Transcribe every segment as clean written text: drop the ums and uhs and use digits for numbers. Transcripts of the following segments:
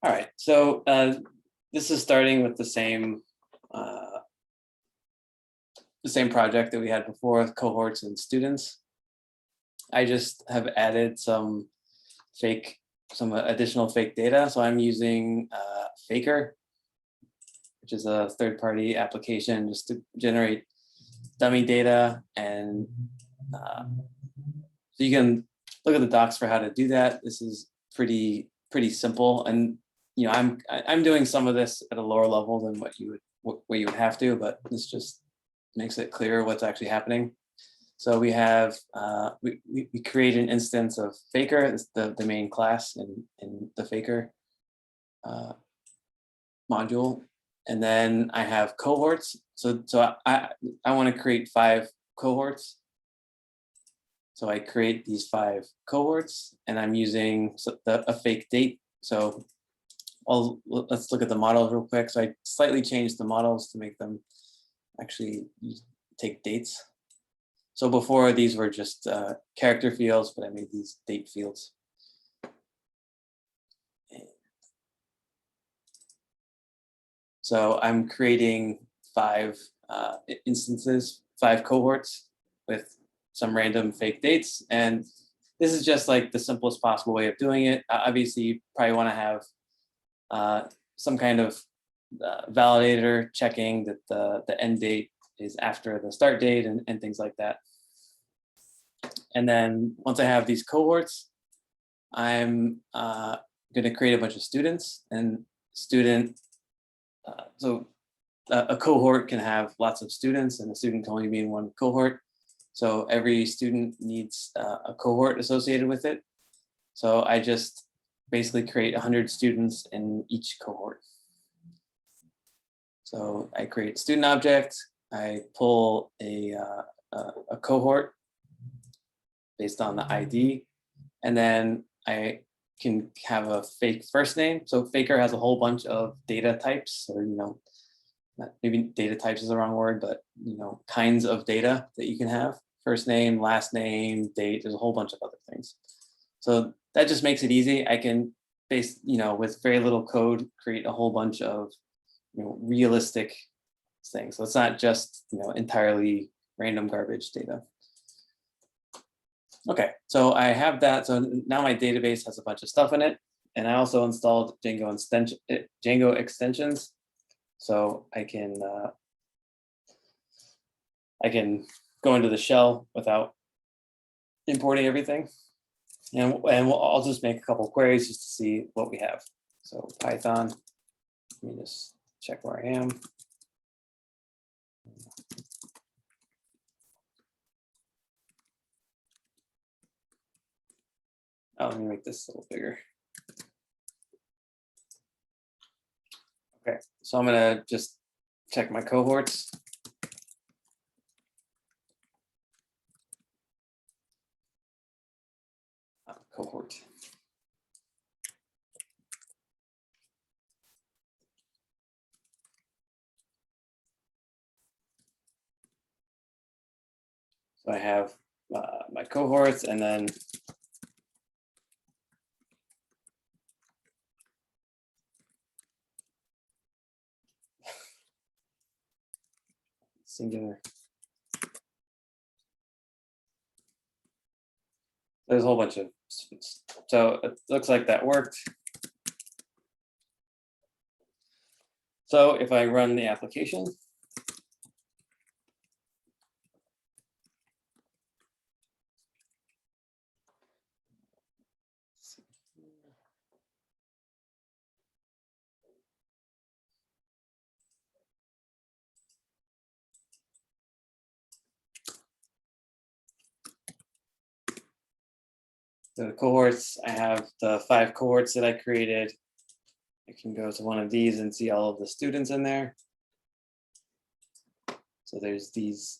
All right, so this is starting with the same project that we had before with cohorts and students. I just have added some additional fake data. So I'm using Faker, which is a third-party application just to generate dummy data. And so you can look at the docs for how to do that. This is pretty simple. And you know, I'm doing some of this at a lower level than what you would have to, but this just makes it clear what's actually happening. So we have we create an instance of Faker. It's the main class in the Faker module, and then I have cohorts. So I want to create 5 cohorts. So I create these 5 cohorts, and I'm using a fake date. So let's look at the models real quick. So I slightly changed the models to make them actually take dates. So before, these were just character fields, but I made these date fields. So I'm creating 5 instances, 5 cohorts with some random fake dates. And this is just like the simplest possible way of doing it. Obviously, you probably want to have some kind of validator checking that the end date is after the start date and things like that. And then once I have these cohorts, I'm going to create a bunch of students. And so a cohort can have lots of students, and a student can only be in one cohort. So every student needs a cohort associated with it. So I just basically create 100 students in each cohort. So I create a student object. I pull a cohort based on the ID, and then I can have a fake first name. So Faker has a whole bunch of data types, or maybe data types is the wrong word, but kinds of data that you can have: first name, last name, date. There's a whole bunch of other things. So that just makes it easy. I can with very little code, create a whole bunch of realistic things. So it's not just entirely random garbage data. Okay, so I have that. So now my database has a bunch of stuff in it, and I also installed Django extensions, so I can go into the shell without importing everything, and I'll just make a couple queries just to see what we have. So Python, let me just check where I am. Oh, let me make this a little bigger. Okay, so I'm gonna just check my cohorts. Cohort. So I have my cohorts, and then singular. There's a whole bunch of students. So it looks like that worked. So if I run the application, the cohorts, I have the 5 cohorts that I created. I can go to one of these and see all of the students in there. So there's these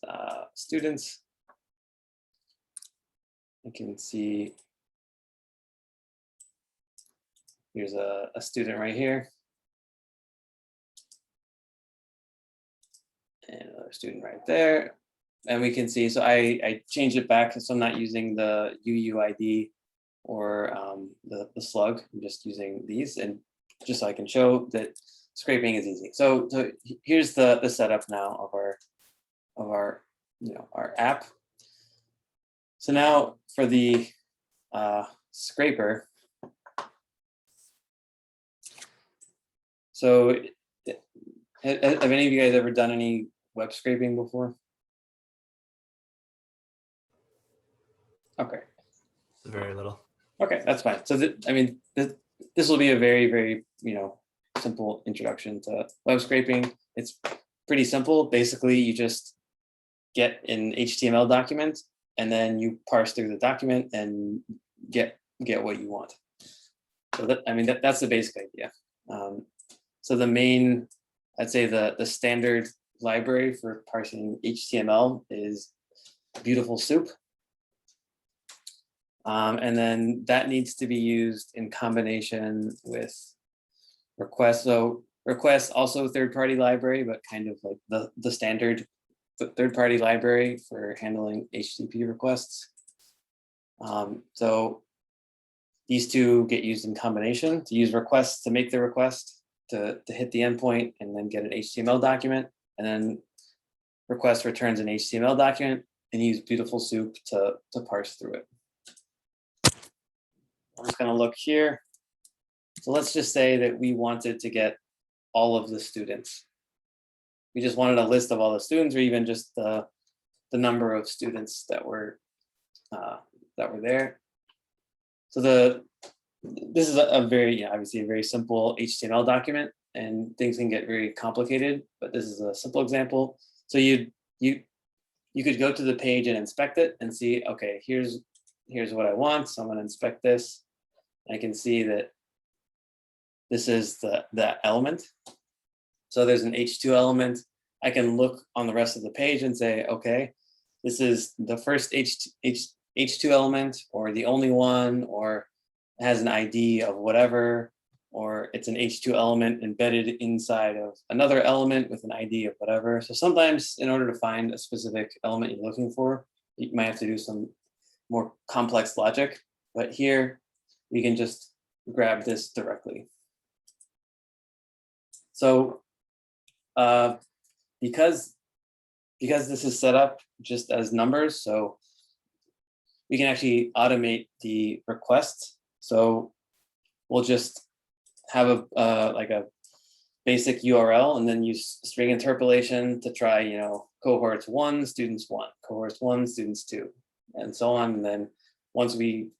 students. I can see here's a student right here, and another student right there. And we can see, so I changed it back, so I'm not using the UUID or the slug. I'm just using these, and just so I can show that scraping is easy. So here's the setup now of our our app. So now for the scraper. So have any of you guys ever done any web scraping before? Okay. Very little. Okay, that's fine. So this will be a very, very, simple introduction to web scraping. It's pretty simple. Basically, you just get an HTML document and then you parse through the document and get what you want. So that's the basic idea. So the main, I'd say the standard library for parsing HTML is Beautiful Soup. And then that needs to be used in combination with requests. So requests also third-party library, but kind of like the standard third-party library for handling HTTP requests. So these two get used in combination. To use requests to make the request, to hit the endpoint and then get an HTML document, and then request returns an HTML document, and use Beautiful Soup to parse through it. I'm just going to look here. So let's just say that we wanted to get all of the students. We just wanted a list of all the students, or even just the number of students that were there. So this is a very, obviously a very simple HTML document, and things can get very complicated, but this is a simple example. So you could go to the page and inspect it and see, okay, here's what I want. So I'm going to inspect this. I can see that this is the element. So there's an H2 element. I can look on the rest of the page and say, okay, this is the first H2 element, or the only one, or it has an ID of whatever, or it's an H2 element embedded inside of another element with an ID of whatever. So sometimes in order to find a specific element you're looking for, you might have to do some more complex logic, but here we can just grab this directly. So because this is set up just as numbers, so we can actually automate the requests. So we'll just have a basic URL and then use string interpolation to try, cohorts 1, students 1, cohorts 1, students 2, and so on. And then once we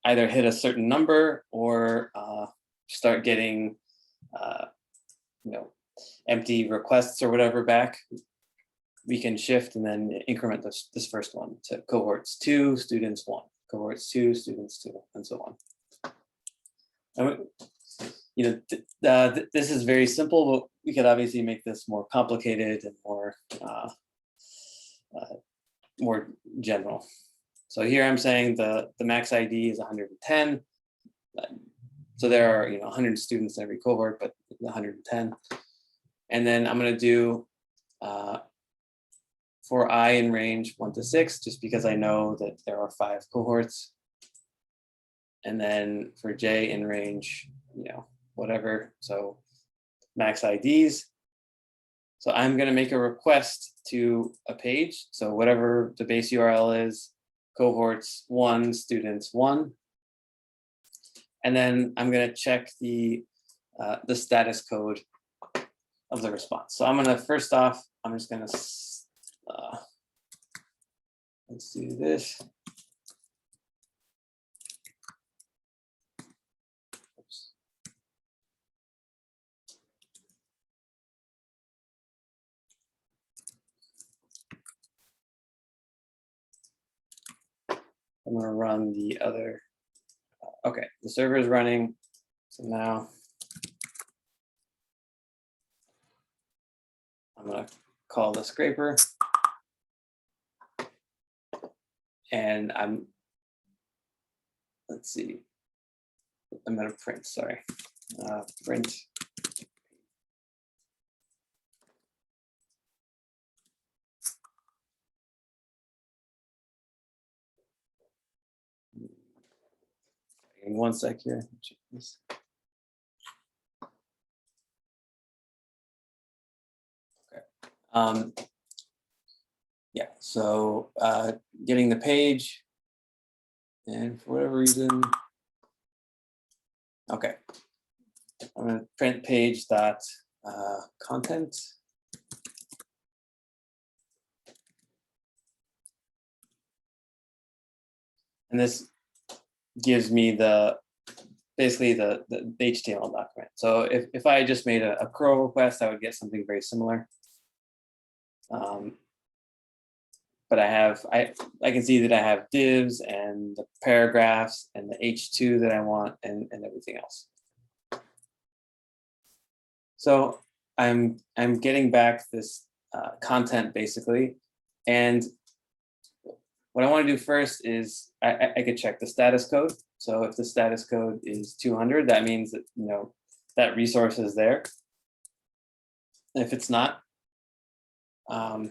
either hit a certain number or start getting empty requests or whatever back, we can shift and then increment this first one to cohorts 2, students 1, cohorts 2, students 2, and so on. And this is very simple, but we could obviously make this more complicated and more general. So here I'm saying the max ID is 110. So there are 100 students in every cohort, but 110. And then I'm going to do for I in range 1 to 6, just because I know that there are 5 cohorts. And then for J in range, whatever. So max IDs. So I'm going to make a request to a page. So whatever the base URL is, cohorts 1, students 1. And then I'm going to check the status code of the response. So I'm going to, first off, I'm just going to, let's do this. Oops. I'm going to run the other. Okay, the server is running. So now I'm going to call the scraper. And let's see, I'm going to print, sorry, print. In 1 sec here, check this. Yeah, so getting the page, and for whatever reason, okay, I'm going to print page dot content. And this gives me basically the HTML document. So if I just made a curl request, I would get something very similar. But I can see that I have divs and the paragraphs and the H2 that I want and everything else. So I'm getting back this content basically, and what I want to do first is I could check the status code. So if the status code is 200, that means that that resource is there. If it's not, I'm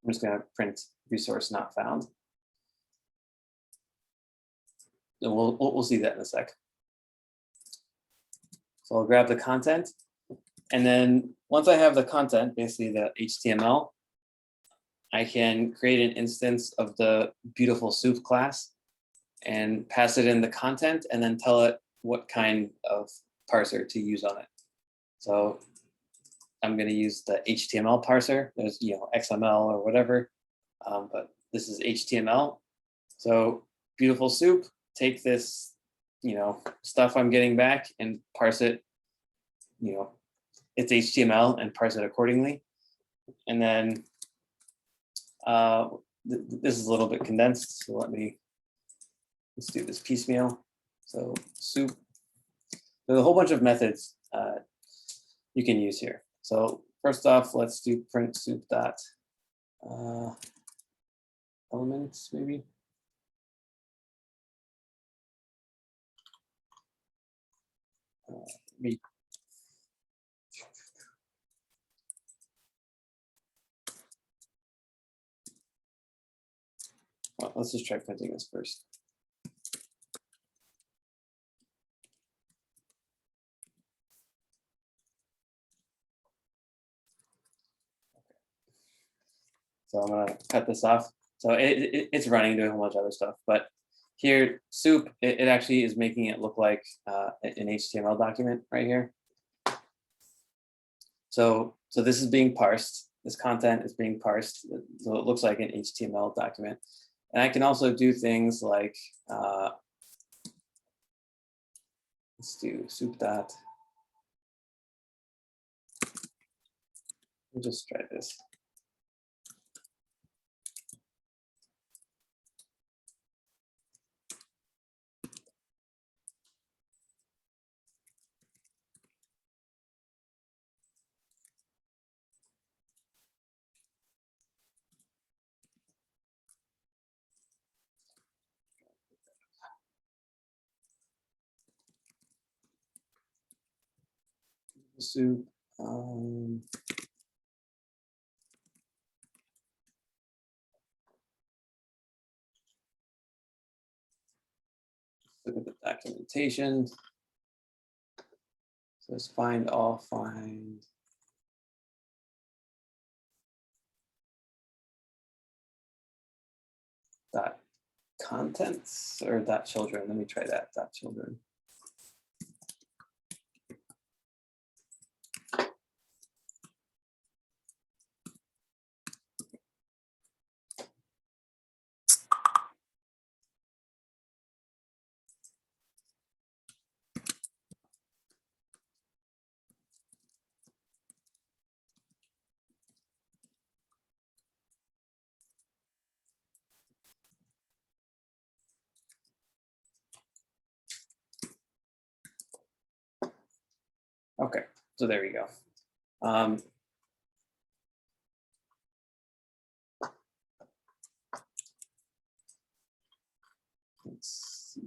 just going to print resource not found. And we'll see that in a sec. So I'll grab the content, and then once I have the content, basically the HTML, I can create an instance of the beautiful soup class and pass it in the content, and then tell it what kind of parser to use on it. So I'm going to use the HTML parser. There's XML or whatever, but this is HTML. So beautiful soup, take this stuff I'm getting back and parse it. It's HTML, and parse it accordingly. And then this is a little bit condensed, so let's do this piecemeal. So soup, there's a whole bunch of methods you can use here. So first off, let's do print soup dot elements, maybe. Well, let's just try printing this first. So I'm going to cut this off. So it's running, doing a whole bunch of other stuff. But here, soup, it actually is making it look like an HTML document right here. So this is being parsed. This content is being parsed. So it looks like an HTML document. And I can also do things like, let's do soup dot. We'll just try this. Soup. Look at the documentation. So let's find all, find. Dot contents or dot children. Let me try that, dot children. Okay, so there we go. Let's see.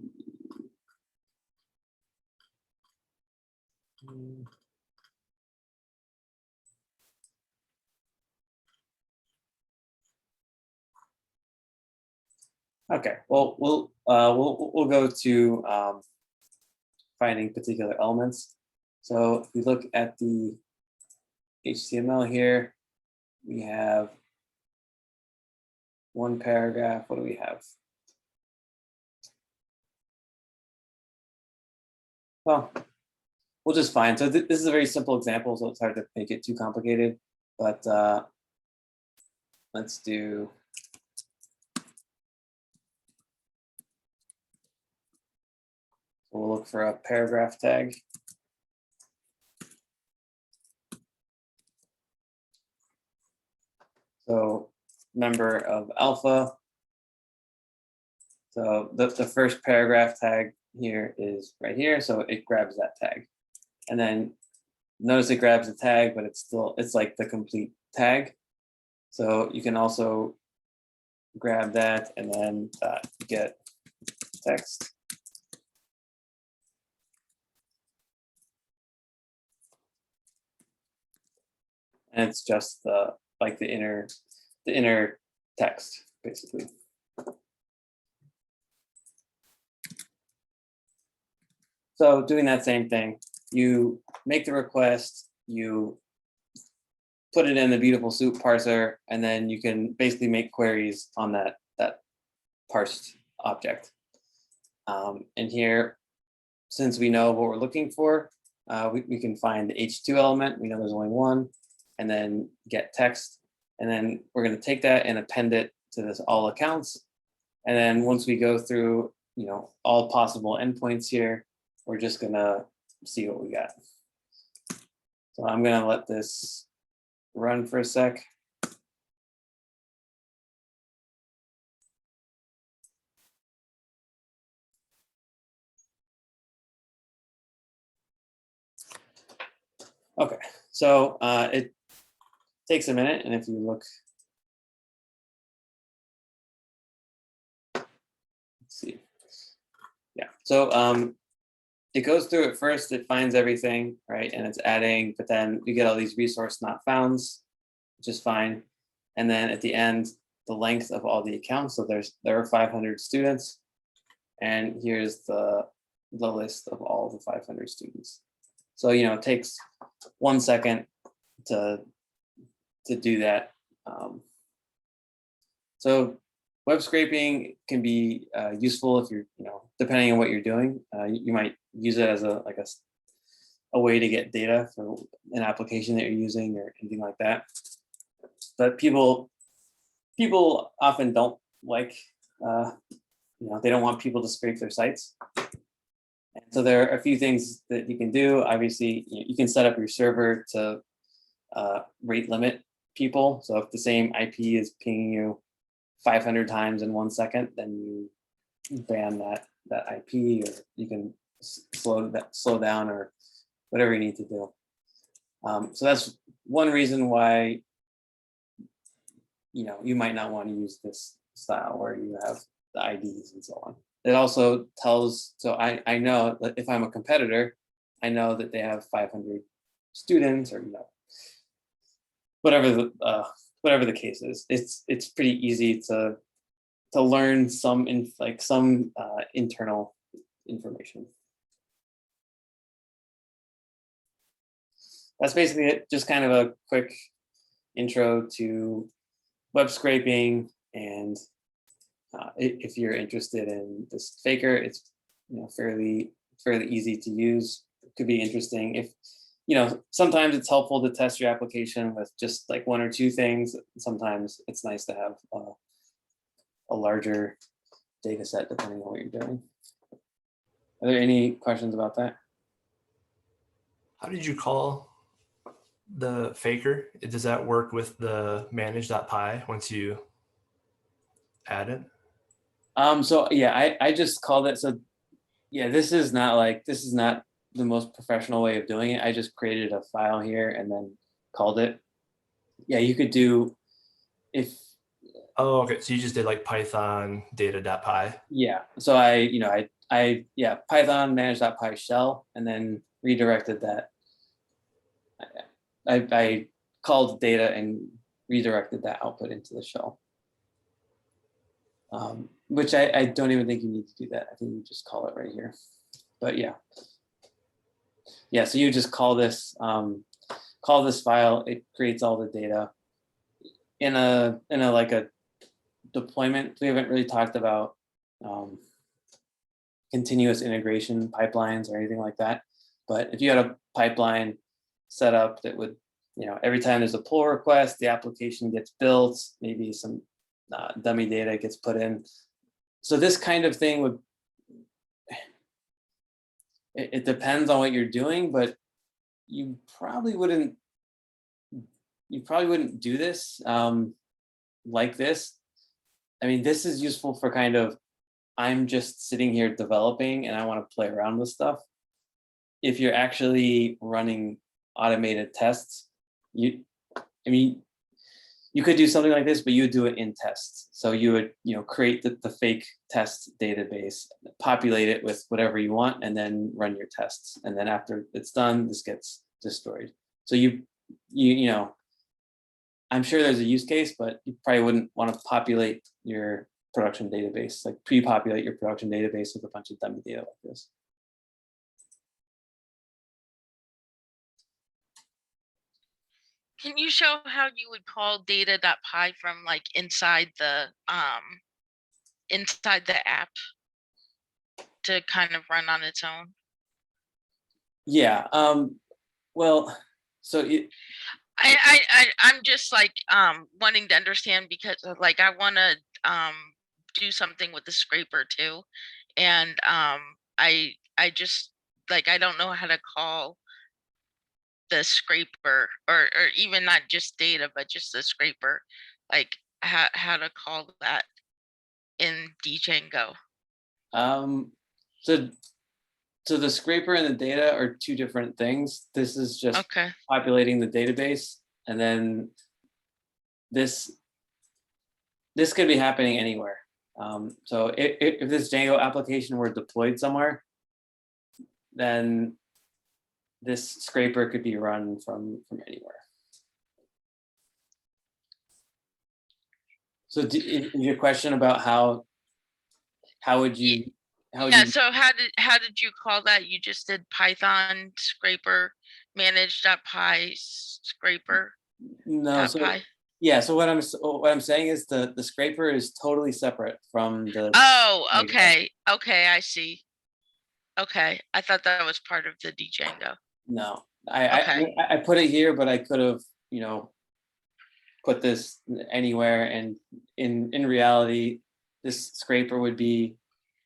Okay, well, we'll go to finding particular elements. So if we look at the HTML here. We have one paragraph. What do we have? Well, we'll just find. So this is a very simple example, so it's hard to make it too complicated. But let's do. We'll look for a paragraph tag. So member of alpha. So the first paragraph tag here is right here. So it grabs that tag. And then notice it grabs the tag, but it's like the complete tag. So you can also grab that and then get text. And it's just like the inner text, basically. So doing that same thing, you make the request, you put it in the beautiful soup parser, and then you can basically make queries on that parsed object. And here, since we know what we're looking for, we can find the H2 element. We know there's only one, and then get text. And then we're going to take that and append it to this all accounts. And then once we go through, all possible endpoints here, we're just going to see what we got. So I'm going to let this run for a sec. Okay, so it takes a minute, and if you look, let's see, yeah. So it goes through it first. It finds everything, right, and it's adding. But then you get all these resource not founds, which is fine. And then at the end, the length of all the accounts. So there are 500 students, and here's the list of all the 500 students. So it takes 1 second to do that. So web scraping can be useful if you're, depending on what you're doing. You might use it as a way to get data for an application that you're using or anything like that. But people often don't like, they don't want people to scrape their sites. And so there are a few things that you can do. Obviously, you can set up your server to rate limit people. So if the same IP is pinging you 500 times in 1 second, then you ban that IP, or you can slow down or whatever you need to do. So that's one reason why you might not want to use this style where you have the IDs and so on. It also tells, so I know that if I'm a competitor, I know that they have 500 students, or whatever the case is. It's pretty easy to learn some internal information. That's basically it. Just kind of a quick intro to web scraping, and if you're interested in this faker, it's fairly easy to use. It could be interesting if sometimes it's helpful to test your application with just like 1 or 2 things. Sometimes it's nice to have a larger data set depending on what you're doing. Are there any questions about that? How did you call the faker? Does that work with the manage.py once you add it? So yeah, I just called it. So yeah, this is not the most professional way of doing it. I just created a file here and then called it. Yeah, you could do if. Oh, okay. So you just did like Python data.py. Yeah. So I Python manage.py shell, and then redirected that. I called data and redirected that output into the shell. Which I don't even think you need to do that. I think you just call it right here. But yeah. Yeah, so you just call this call this file, it creates all the data. In a like a deployment, we haven't really talked about continuous integration pipelines or anything like that. But if you had a pipeline set up that would, every time there's a pull request, the application gets built, maybe some dummy data gets put in. So this kind of thing would, it depends on what you're doing, but you probably wouldn't do this like this. I mean, this is useful for kind of, I'm just sitting here developing and I want to play around with stuff. If you're actually running automated tests, you could do something like this, but you would do it in tests. So you would, create the fake test database, populate it with whatever you want, and then run your tests. And then after it's done, this gets destroyed. So I'm sure there's a use case, but you probably wouldn't want to populate your production database, like pre-populate your production database with a bunch of dummy data like this. Can you show how you would call data.py from like inside the app to kind of run on its own? Yeah. Well, so I'm just like wanting to understand, because like I want to do something with the scraper too, and I just like, I don't know how to call the scraper, or even not just data, but just the scraper, like how to call that in Django. So the scraper and the data are two different things. This is just Okay. populating the database, and then this could be happening anywhere. So if this Django application were deployed somewhere, then this scraper could be run from anywhere. So is your question about how would you So how did you call that? You just did Python scraper manage.py scraper. No, so .py. yeah, so what I'm saying is the scraper is totally separate from the. Oh, okay. Okay, I see. Okay, I thought that was part of the Django. No, Okay. I put it here, but I could have, put this anywhere, and in reality, this scraper would be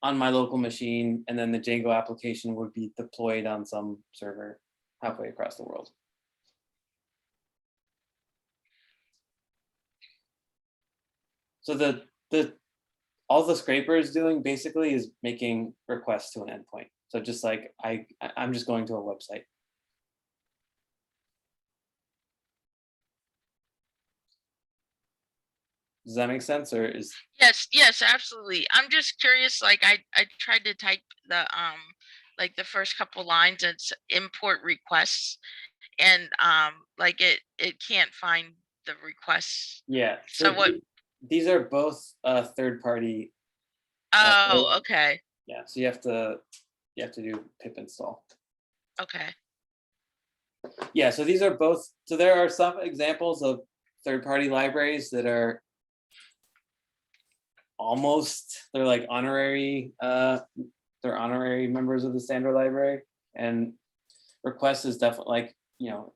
on my local machine, and then the Django application would be deployed on some server halfway across the world. So all the scraper is doing basically is making requests to an endpoint. So just like I'm just going to a website. Does that make sense, or is? Yes, absolutely. I'm just curious, like I tried to type the like the first couple lines, it's import requests, and like it can't find the requests. Yeah. So what? These are both third-party. Oh, okay. Yeah. So you have to do pip install. Okay. Yeah. So these are both. So there are some examples of third-party libraries that are they're like honorary. They're honorary members of the standard library, and request is definitely like,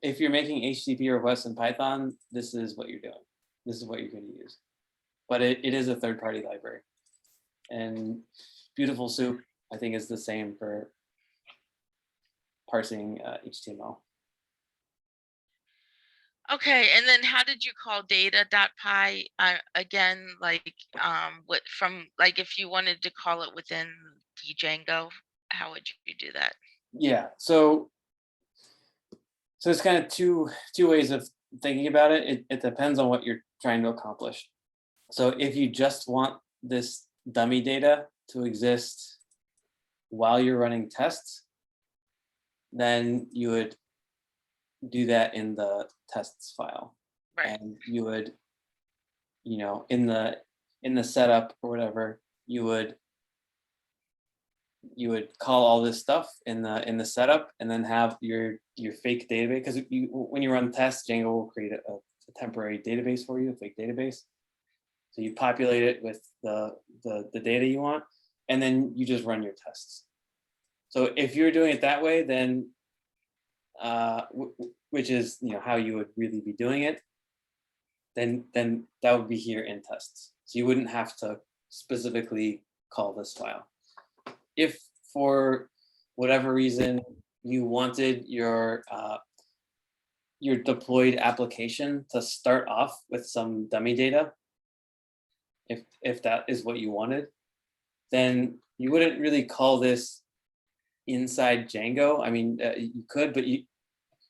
if you're making HTTP requests in Python, this is what you're doing. This is what you're going to use. But it is a third-party library. And Beautiful Soup, I think, is the same for parsing HTML. Okay, and then how did you call data.py again? Like what from, like if you wanted to call it within Django, how would you do that? Yeah, so it's kind of two ways of thinking about it. It depends on what you're trying to accomplish. So if you just want this dummy data to exist while you're running tests, then you would do that in the tests file. Right. And you would, in the setup or whatever, you would, you would call all this stuff in the setup, and then have your fake database, because when you run tests, Django will create a temporary database for you, a fake database. So you populate it with the data you want, and then you just run your tests. So if you're doing it that way, then which is how you would really be doing it, then that would be here in tests. So you wouldn't have to specifically call this file. If for whatever reason you wanted your deployed application to start off with some dummy data, if that is what you wanted, then you wouldn't really call this inside Django. I mean, you could, but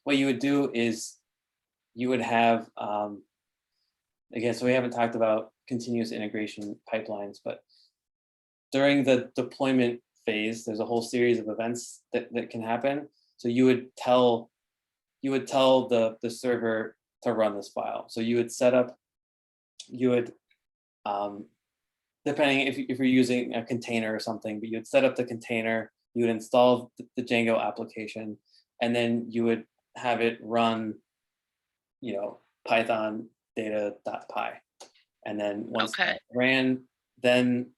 what you would do is you would have, again, so we haven't talked about continuous integration pipelines, but during the deployment phase, there's a whole series of events that can happen. So you would tell the server to run this file. So you would set up, depending if you're using a container or something, but you would set up the container, you would install the Django application, and then you would have it run, Python data.py. And then once that ran, then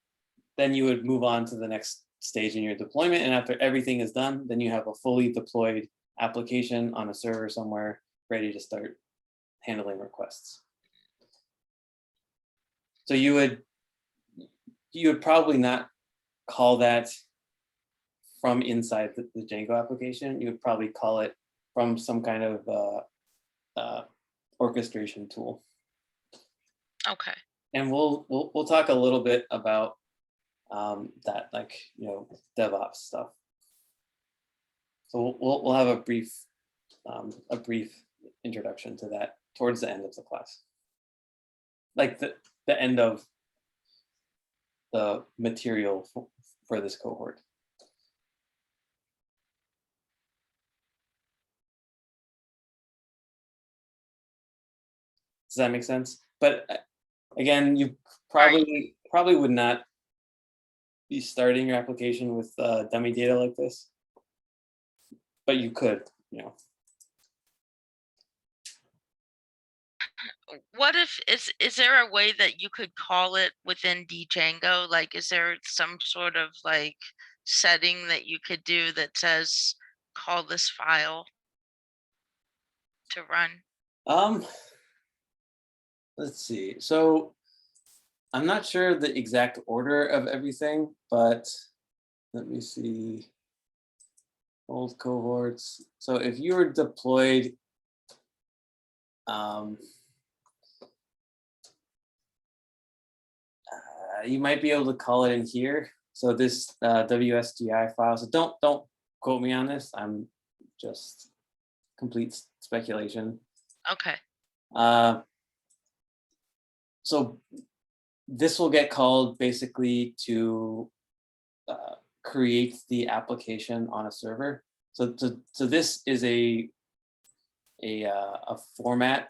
you would move on to the next stage in your deployment. And after everything is done, then you have a fully deployed application on a server somewhere ready to start handling requests. So you would probably not call that from inside the Django application. You would probably call it from some kind of orchestration tool. Okay. And we'll talk a little bit about that, like DevOps stuff. So we'll have a brief introduction to that towards the end of the class, like the end of the material for this cohort. Does that make sense? But again, you probably would not be starting your application with dummy data like this, but you could, What if is there a way that you could call it within Django? Like, is there some sort of like setting that you could do that says call this file to run? Let's see. So I'm not sure the exact order of everything, but let me see. Old cohorts. So if you were deployed, you might be able to call it in here. So this WSGI file. So don't quote me on this. I'm just complete speculation. Okay. So this will get called basically to create the application on a server. So this is a format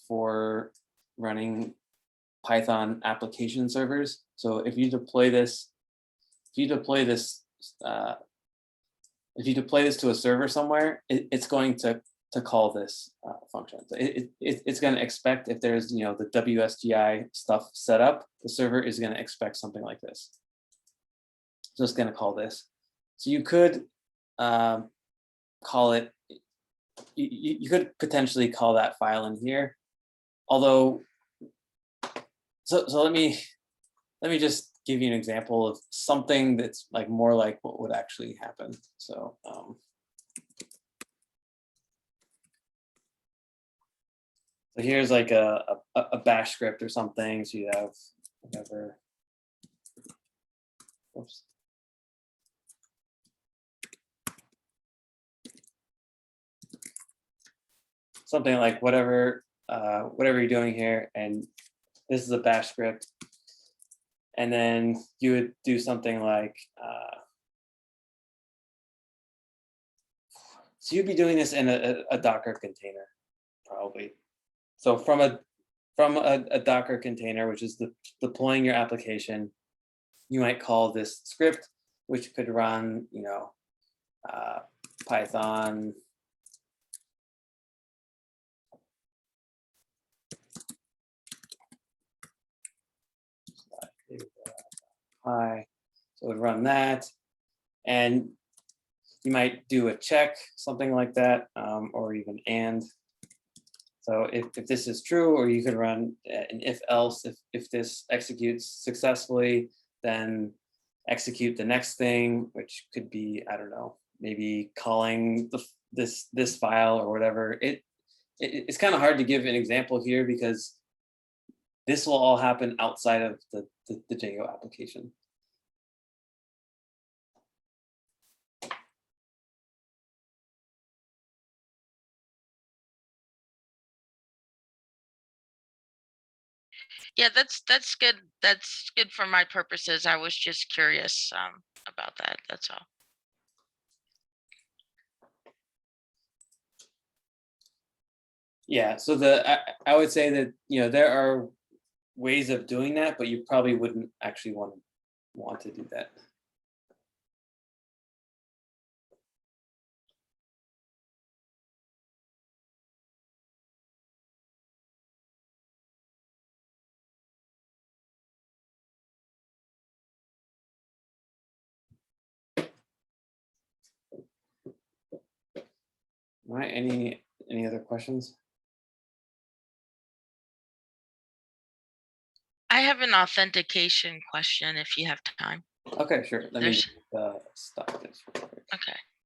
for running Python application servers. So if you deploy this to a server somewhere, it's going to call this function. So it's going to expect, if there's the WSGI stuff set up, the server is going to expect something like this. So it's going to call this. So you could call it. You could potentially call that file in here, although. So let me just give you an example of something that's like more like what would actually happen. So so here's like a bash script or something. So you have whatever. Oops. Something like whatever you're doing here, and this is a bash script, and then you would do something like so you'd be doing this in a Docker container, probably. So from a Docker container, which is deploying your application, you might call this script which could run, Python Pi. So it would run that, and you might do a check, something like that, or even and. So if this is true, or you could run an if else, if this executes successfully, then execute the next thing, which could be, I don't know, maybe calling this file or whatever. It's kind of hard to give an example here because this will all happen outside of the Django application. Yeah, that's good. That's good for my purposes. I was just curious about that. That's all. Yeah, so I would say that there are ways of doing that, but you probably wouldn't actually want to do that. All right, any other questions? I have an authentication question if you have time. Okay, sure. Let me There's- stop this. Okay.